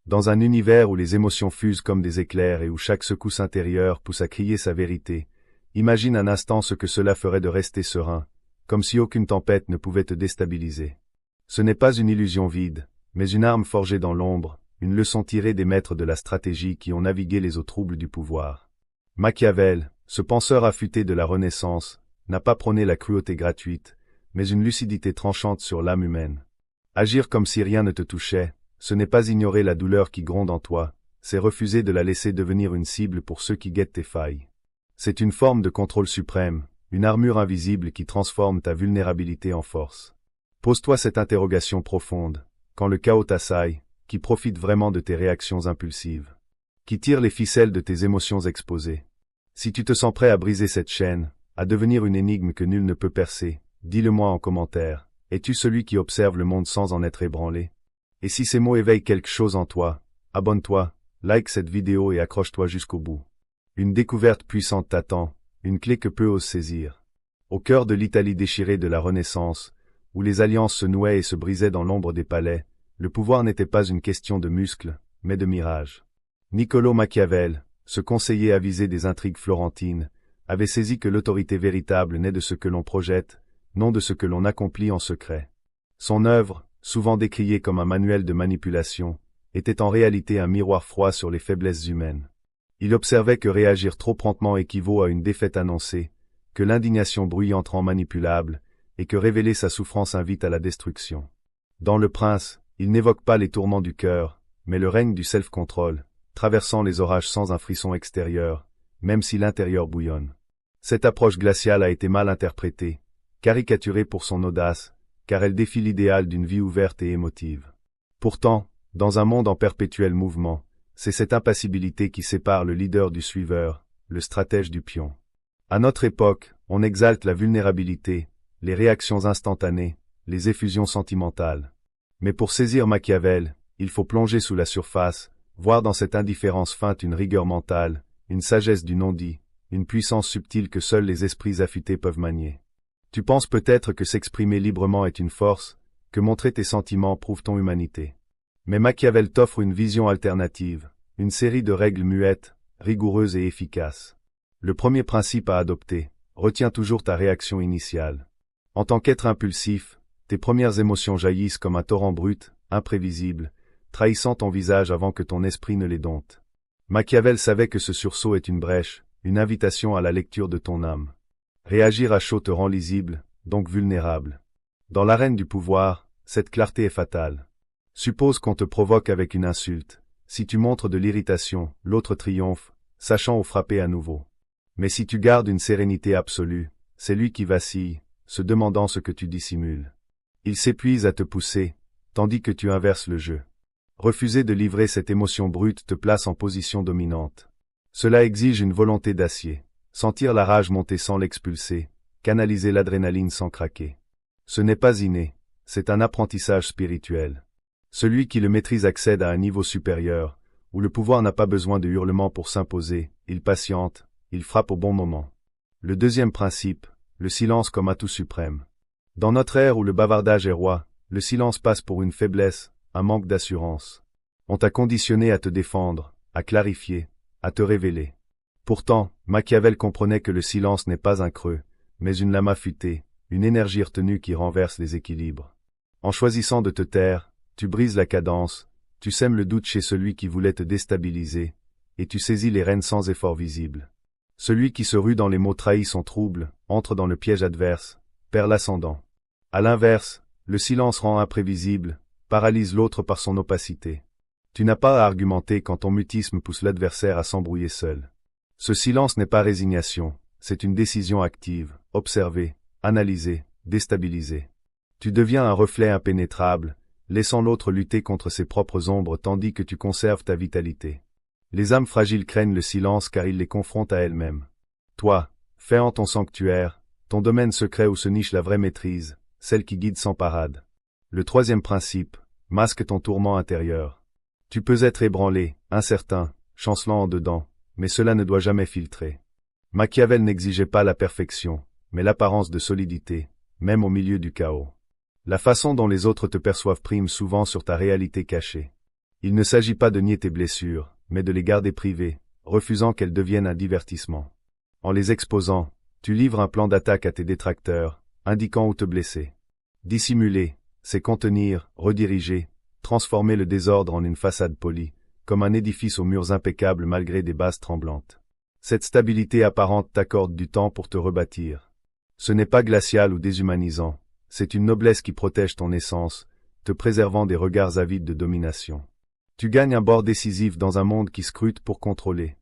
Dans un univers où les émotions fusent comme des éclairs et où chaque secousse intérieure pousse à crier sa vérité, imagine un instant ce que cela ferait de rester serein, comme si aucune tempête ne pouvait te déstabiliser. Ce n'est pas une illusion vide, mais une arme forgée dans l'ombre, une leçon tirée des maîtres de la stratégie qui ont navigué les eaux troubles du pouvoir. Machiavel, ce penseur affûté de la Renaissance, n'a pas prôné la cruauté gratuite, mais une lucidité tranchante sur l'âme humaine. Agir comme si rien ne te touchait, ce n'est pas ignorer la douleur qui gronde en toi, c'est refuser de la laisser devenir une cible pour ceux qui guettent tes failles. C'est une forme de contrôle suprême, une armure invisible qui transforme ta vulnérabilité en force. Pose-toi cette interrogation profonde, quand le chaos t'assaille, qui profite vraiment de tes réactions impulsives? Qui tire les ficelles de tes émotions exposées? Si tu te sens prêt à briser cette chaîne, à devenir une énigme que nul ne peut percer, dis-le-moi en commentaire. Es-tu celui qui observe le monde sans en être ébranlé? Et si ces mots éveillent quelque chose en toi, abonne-toi, like cette vidéo et accroche-toi jusqu'au bout. Une découverte puissante t'attend, une clé que peu osent saisir. Au cœur de l'Italie déchirée de la Renaissance, où les alliances se nouaient et se brisaient dans l'ombre des palais, le pouvoir n'était pas une question de muscles, mais de mirage. Niccolò Machiavel, ce conseiller avisé des intrigues florentines, avait saisi que l'autorité véritable naît de ce que l'on projette, non de ce que l'on accomplit en secret. Son œuvre, souvent décriée comme un manuel de manipulation, était en réalité un miroir froid sur les faiblesses humaines. Il observait que réagir trop promptement équivaut à une défaite annoncée, que l'indignation bruyante rend manipulable, et que révéler sa souffrance invite à la destruction. Dans Le Prince, il n'évoque pas les tourments du cœur, mais le règne du self-control, traversant les orages sans un frisson extérieur, même si l'intérieur bouillonne. Cette approche glaciale a été mal interprétée, caricaturée pour son audace, car elle défie l'idéal d'une vie ouverte et émotive. Pourtant, dans un monde en perpétuel mouvement, c'est cette impassibilité qui sépare le leader du suiveur, le stratège du pion. À notre époque, on exalte la vulnérabilité, les réactions instantanées, les effusions sentimentales. Mais pour saisir Machiavel, il faut plonger sous la surface, voir dans cette indifférence feinte une rigueur mentale, une sagesse du non-dit, une puissance subtile que seuls les esprits affûtés peuvent manier. Tu penses peut-être que s'exprimer librement est une force, que montrer tes sentiments prouve ton humanité. Mais Machiavel t'offre une vision alternative, une série de règles muettes, rigoureuses et efficaces. Le premier principe à adopter, retiens toujours ta réaction initiale. En tant qu'être impulsif, tes premières émotions jaillissent comme un torrent brut, imprévisible, trahissant ton visage avant que ton esprit ne les dompte. Machiavel savait que ce sursaut est une brèche, une invitation à la lecture de ton âme. Réagir à chaud te rend lisible, donc vulnérable. Dans l'arène du pouvoir, cette clarté est fatale. Suppose qu'on te provoque avec une insulte. Si tu montres de l'irritation, l'autre triomphe, sachant où frapper à nouveau. Mais si tu gardes une sérénité absolue, c'est lui qui vacille, se demandant ce que tu dissimules. Il s'épuise à te pousser, tandis que tu inverses le jeu. Refuser de livrer cette émotion brute te place en position dominante. Cela exige une volonté d'acier. Sentir la rage monter sans l'expulser, canaliser l'adrénaline sans craquer. Ce n'est pas inné, c'est un apprentissage spirituel. Celui qui le maîtrise accède à un niveau supérieur, où le pouvoir n'a pas besoin de hurlements pour s'imposer, il patiente, il frappe au bon moment. Le deuxième principe, le silence comme atout suprême. Dans notre ère où le bavardage est roi, le silence passe pour une faiblesse, un manque d'assurance. On t'a conditionné à te défendre, à clarifier, à te révéler. Pourtant, Machiavel comprenait que le silence n'est pas un creux, mais une lame affûtée, une énergie retenue qui renverse les équilibres. En choisissant de te taire, tu brises la cadence, tu sèmes le doute chez celui qui voulait te déstabiliser, et tu saisis les rênes sans effort visible. Celui qui se rue dans les mots trahit son trouble, entre dans le piège adverse, perd l'ascendant. À l'inverse, le silence rend imprévisible, paralyse l'autre par son opacité. Tu n'as pas à argumenter quand ton mutisme pousse l'adversaire à s'embrouiller seul. Ce silence n'est pas résignation, c'est une décision active, observer, analyser, déstabiliser. Tu deviens un reflet impénétrable, laissant l'autre lutter contre ses propres ombres tandis que tu conserves ta vitalité. Les âmes fragiles craignent le silence car il les confronte à elles-mêmes. Toi, fais en ton sanctuaire, ton domaine secret où se niche la vraie maîtrise, celle qui guide sans parade. Le troisième principe, masque ton tourment intérieur. Tu peux être ébranlé, incertain, chancelant en dedans, mais cela ne doit jamais filtrer. Machiavel n'exigeait pas la perfection, mais l'apparence de solidité, même au milieu du chaos. La façon dont les autres te perçoivent prime souvent sur ta réalité cachée. Il ne s'agit pas de nier tes blessures, mais de les garder privées, refusant qu'elles deviennent un divertissement. En les exposant, tu livres un plan d'attaque à tes détracteurs, indiquant où te blesser. Dissimuler, c'est contenir, rediriger, transformer le désordre en une façade polie, comme un édifice aux murs impeccables malgré des bases tremblantes. Cette stabilité apparente t'accorde du temps pour te rebâtir. Ce n'est pas glacial ou déshumanisant, c'est une noblesse qui protège ton essence, te préservant des regards avides de domination. Tu gagnes un bord décisif dans un monde qui scrute pour contrôler.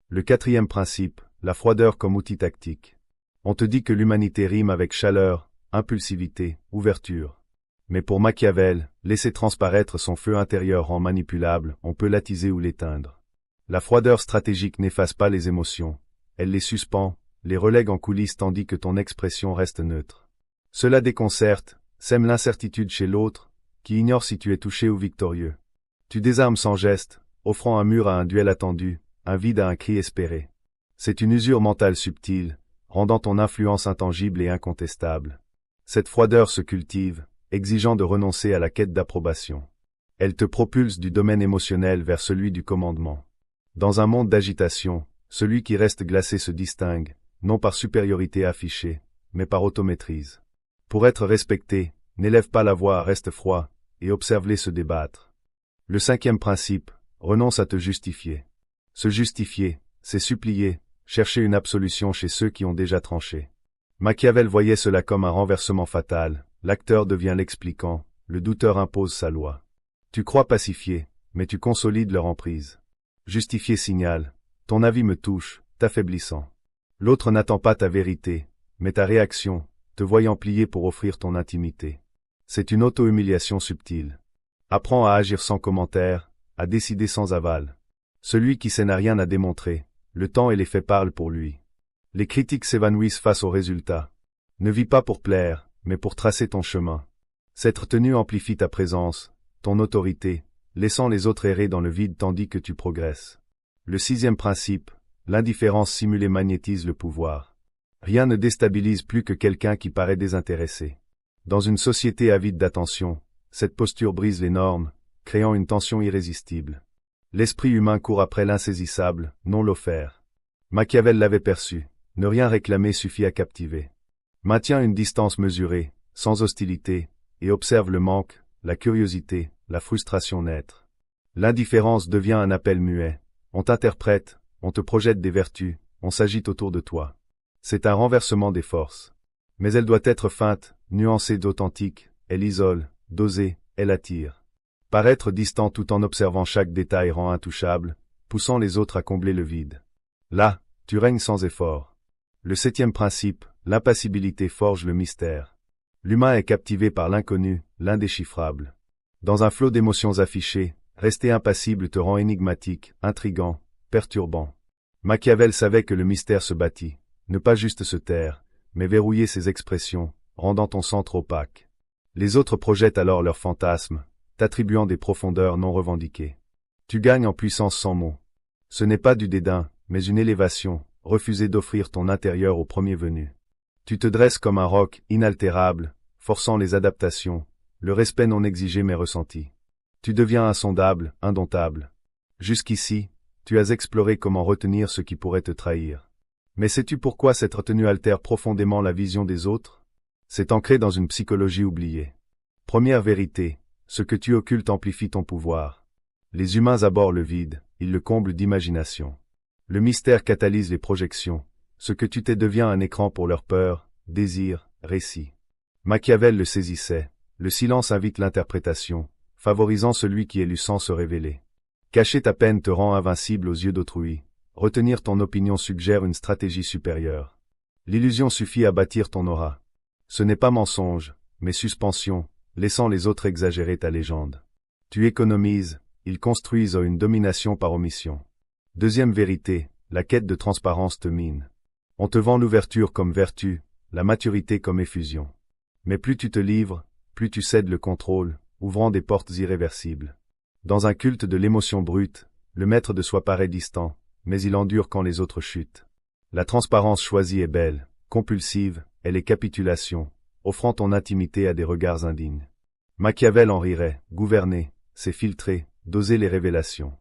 Le quatrième principe, la froideur comme outil tactique. On te dit que l'humanité rime avec chaleur, impulsivité, ouverture. Mais pour Machiavel, laisser transparaître son feu intérieur rend manipulable, on peut l'attiser ou l'éteindre. La froideur stratégique n'efface pas les émotions, elle les suspend, les relègue en coulisses tandis que ton expression reste neutre. Cela déconcerte, sème l'incertitude chez l'autre, qui ignore si tu es touché ou victorieux. Tu désarmes sans geste, offrant un mur à un duel attendu, un vide à un cri espéré. C'est une usure mentale subtile, rendant ton influence intangible et incontestable. Cette froideur se cultive, exigeant de renoncer à la quête d'approbation. Elle te propulse du domaine émotionnel vers celui du commandement. Dans un monde d'agitation, celui qui reste glacé se distingue, non par supériorité affichée, mais par automaîtrise. Pour être respecté, n'élève pas la voix, reste froid, et observe-les se débattre. Le cinquième principe, renonce à te justifier. Se justifier, c'est supplier, chercher une absolution chez ceux qui ont déjà tranché. Machiavel voyait cela comme un renversement fatal, l'acteur devient l'expliquant, le douteur impose sa loi. Tu crois pacifier, mais tu consolides leur emprise. Justifier signale, ton avis me touche, t'affaiblissant. L'autre n'attend pas ta vérité, mais ta réaction, te voyant plier pour offrir ton intimité. C'est une auto-humiliation subtile. Apprends à agir sans commentaire, à décider sans aval. Celui qui sait n'a rien à démontrer, le temps et les faits parlent pour lui. Les critiques s'évanouissent face aux résultats. Ne vis pas pour plaire, mais pour tracer ton chemin. Cette tenue amplifie ta présence, ton autorité, laissant les autres errer dans le vide tandis que tu progresses. Le sixième principe, l'indifférence simulée magnétise le pouvoir. Rien ne déstabilise plus que quelqu'un qui paraît désintéressé. Dans une société avide d'attention, cette posture brise les normes, créant une tension irrésistible. L'esprit humain court après l'insaisissable, non l'offert. Machiavel l'avait perçu, ne rien réclamer suffit à captiver. Maintiens une distance mesurée, sans hostilité, et observe le manque, la curiosité, la frustration naître. L'indifférence devient un appel muet. On t'interprète, on te projette des vertus, on s'agite autour de toi. C'est un renversement des forces. Mais elle doit être feinte, nuancée d'authentique, elle isole, dosée, elle attire. Paraître distant tout en observant chaque détail rend intouchable, poussant les autres à combler le vide. Là, tu règnes sans effort. Le septième principe, l'impassibilité forge le mystère. L'humain est captivé par l'inconnu, l'indéchiffrable. Dans un flot d'émotions affichées, rester impassible te rend énigmatique, intrigant, perturbant. Machiavel savait que le mystère se bâtit, ne pas juste se taire, mais verrouiller ses expressions, rendant ton centre opaque. Les autres projettent alors leurs fantasmes, t'attribuant des profondeurs non revendiquées. Tu gagnes en puissance sans mots. Ce n'est pas du dédain, mais une élévation, refuser d'offrir ton intérieur au premier venu. Tu te dresses comme un roc, inaltérable, forçant les adaptations, le respect non exigé mais ressenti. Tu deviens insondable, indomptable. Jusqu'ici, tu as exploré comment retenir ce qui pourrait te trahir. Mais sais-tu pourquoi cette retenue altère profondément la vision des autres? C'est ancré dans une psychologie oubliée. Première vérité, ce que tu occultes amplifie ton pouvoir. Les humains abhorrent le vide, ils le comblent d'imagination. Le mystère catalyse les projections. Ce que tu t'es devient un écran pour leurs peurs, désirs, récits. Machiavel le saisissait. Le silence invite l'interprétation, favorisant celui qui est lu sans se révéler. Cacher ta peine te rend invincible aux yeux d'autrui. Retenir ton opinion suggère une stratégie supérieure. L'illusion suffit à bâtir ton aura. Ce n'est pas mensonge, mais suspension, laissant les autres exagérer ta légende. Tu économises, ils construisent une domination par omission. Deuxième vérité, la quête de transparence te mine. On te vend l'ouverture comme vertu, la maturité comme effusion. Mais plus tu te livres, plus tu cèdes le contrôle, ouvrant des portes irréversibles. Dans un culte de l'émotion brute, le maître de soi paraît distant, mais il endure quand les autres chutent. La transparence choisie est belle, compulsive, elle est capitulation, offrant ton intimité à des regards indignes. Machiavel en rirait, gouverner, c'est filtrer, d'oser les révélations.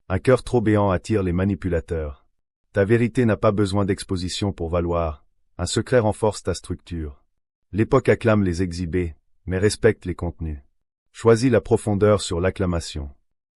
Un cœur trop béant attire les manipulateurs. Ta vérité n'a pas besoin d'exposition pour valoir, un secret renforce ta structure. L'époque acclame les exhibés, mais respecte les contenus. Choisis la profondeur sur l'acclamation.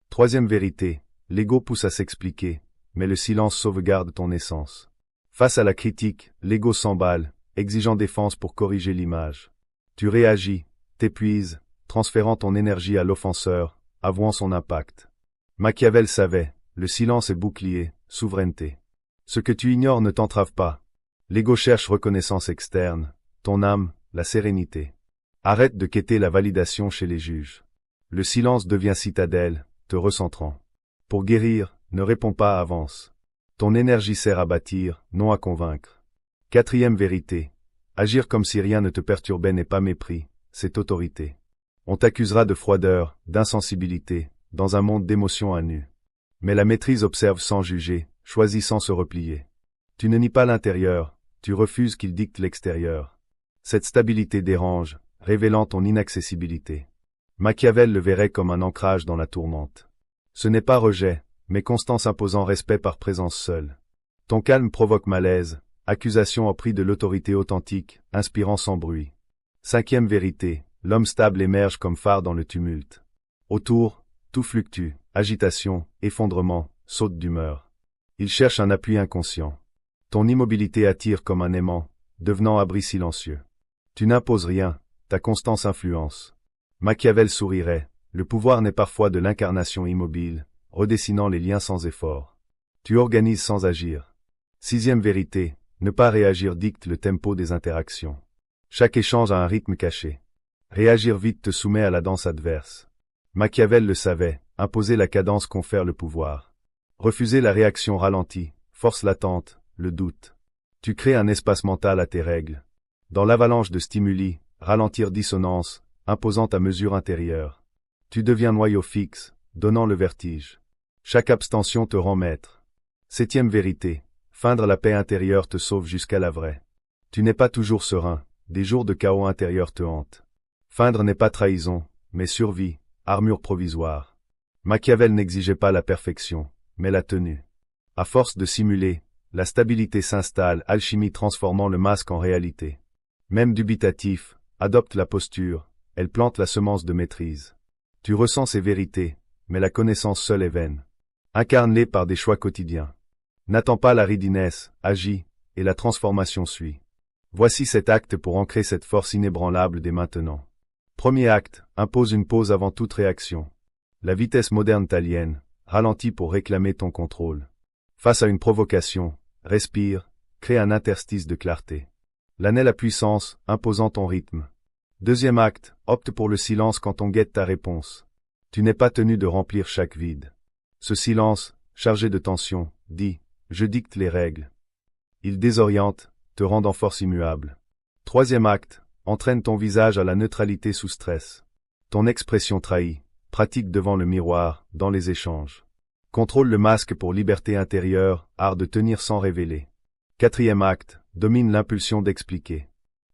Troisième vérité, l'ego pousse à s'expliquer, mais le silence sauvegarde ton essence. Face à la critique, l'ego s'emballe, exigeant défense pour corriger l'image. Tu réagis, t'épuises, transférant ton énergie à l'offenseur, avouant son impact. Machiavel savait, le silence est bouclier, souveraineté. Ce que tu ignores ne t'entrave pas. L'ego cherche reconnaissance externe, ton âme, la sérénité. Arrête de quêter la validation chez les juges. Le silence devient citadelle, te recentrant. Pour guérir, ne réponds pas, avance. Ton énergie sert à bâtir, non à convaincre. Quatrième vérité. Agir comme si rien ne te perturbait n'est pas mépris, c'est autorité. On t'accusera de froideur, d'insensibilité, dans un monde d'émotions à nu. Mais la maîtrise observe sans juger, choisit sans se replier. Tu ne nies pas l'intérieur, tu refuses qu'il dicte l'extérieur. Cette stabilité dérange, révélant ton inaccessibilité. Machiavel le verrait comme un ancrage dans la tourmente. Ce n'est pas rejet, mais constance imposant respect par présence seule. Ton calme provoque malaise, accusation au prix de l'autorité authentique, inspirant sans bruit. Cinquième vérité, l'homme stable émerge comme phare dans le tumulte. Autour, tout fluctue, agitation, effondrement, saute d'humeur. Il cherche un appui inconscient. Ton immobilité attire comme un aimant, devenant abri silencieux. Tu n'imposes rien, ta constance influence. Machiavel sourirait, le pouvoir n'est parfois de l'incarnation immobile, redessinant les liens sans effort. Tu organises sans agir. Sixième vérité, ne pas réagir dicte le tempo des interactions. Chaque échange a un rythme caché. Réagir vite te soumet à la danse adverse. Machiavel le savait, imposer la cadence confère le pouvoir. Refuser la réaction ralentit, force l'attente, le doute. Tu crées un espace mental à tes règles. Dans l'avalanche de stimuli, ralentir dissonance, imposant ta mesure intérieure. Tu deviens noyau fixe, donnant le vertige. Chaque abstention te rend maître. Septième vérité, feindre la paix intérieure te sauve jusqu'à la vraie. Tu n'es pas toujours serein, des jours de chaos intérieur te hantent. Feindre n'est pas trahison, mais survie, armure provisoire. Machiavel n'exigeait pas la perfection, mais la tenue. À force de simuler, la stabilité s'installe, alchimie transformant le masque en réalité. Même dubitatif, adopte la posture, elle plante la semence de maîtrise. Tu ressens ces vérités, mais la connaissance seule est vaine. Incarne-les par des choix quotidiens. N'attends pas la ridinesse, agis, et la transformation suit. Voici 7 actes pour ancrer cette force inébranlable dès maintenant. Premier acte, impose une pause avant toute réaction. La vitesse moderne t'aliène, ralentis pour réclamer ton contrôle. Face à une provocation, respire, crée un interstice de clarté. L'année la puissance, imposant ton rythme. Deuxième acte, opte pour le silence quand on guette ta réponse. Tu n'es pas tenu de remplir chaque vide. Ce silence, chargé de tension, dit « Je dicte les règles ». Il désoriente, te rendant force immuable. Troisième acte, entraîne ton visage à la neutralité sous stress. Ton expression trahit, pratique devant le miroir, dans les échanges. Contrôle le masque pour liberté intérieure, art de tenir sans révéler. Quatrième acte, domine l'impulsion d'expliquer.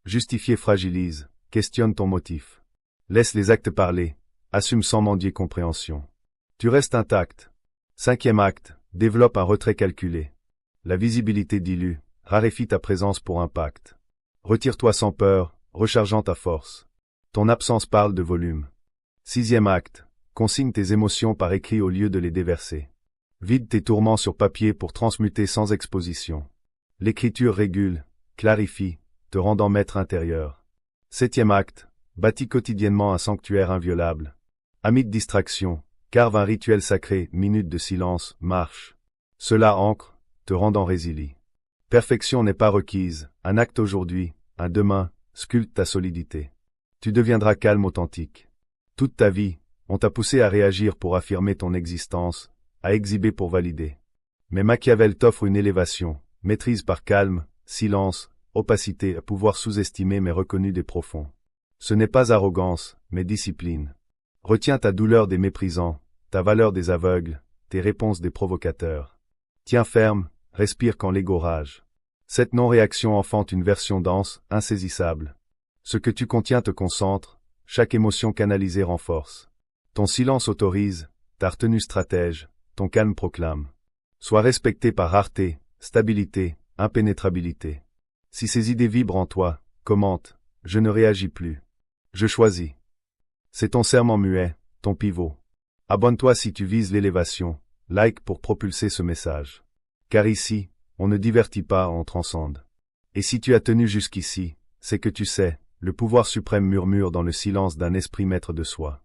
Justifier fragilise, questionne ton motif. Laisse les actes parler, assume sans mendier compréhension. Tu restes intact. Cinquième acte, développe un retrait calculé. La visibilité dilue, raréfie ta présence pour impact. Retire-toi sans peur, rechargeant ta force. Ton absence parle de volume. Sixième acte, consigne tes émotions par écrit au lieu de les déverser. Vide tes tourments sur papier pour transmuter sans exposition. L'écriture régule, clarifie, te rendant maître intérieur. Septième acte, bâtis quotidiennement un sanctuaire inviolable. Ami de distraction, carve un rituel sacré, minute de silence, marche. Cela ancre, te rendant résilient. Perfection n'est pas requise, un acte aujourd'hui, un demain, sculpte ta solidité. Tu deviendras calme authentique. Toute ta vie, on t'a poussé à réagir pour affirmer ton existence, à exhiber pour valider. Mais Machiavel t'offre une élévation, maîtrise par calme, silence, opacité, à pouvoir sous-estimer mais reconnu des profonds. Ce n'est pas arrogance, mais discipline. Retiens ta douleur des méprisants, ta valeur des aveugles, tes réponses des provocateurs. Tiens ferme, respire quand l'ego rage. Cette non-réaction enfante une version dense, insaisissable. Ce que tu contiens te concentre, chaque émotion canalisée renforce. Ton silence autorise, ta retenue stratège, ton calme proclame. Sois respecté par rareté, stabilité, impénétrabilité. Si ces idées vibrent en toi, commente, je ne réagis plus. Je choisis. C'est ton serment muet, ton pivot. Abonne-toi si tu vises l'élévation, like pour propulser ce message. Car ici, on ne divertit pas, on transcende. Et si tu as tenu jusqu'ici, c'est que tu sais, le pouvoir suprême murmure dans le silence d'un esprit maître de soi.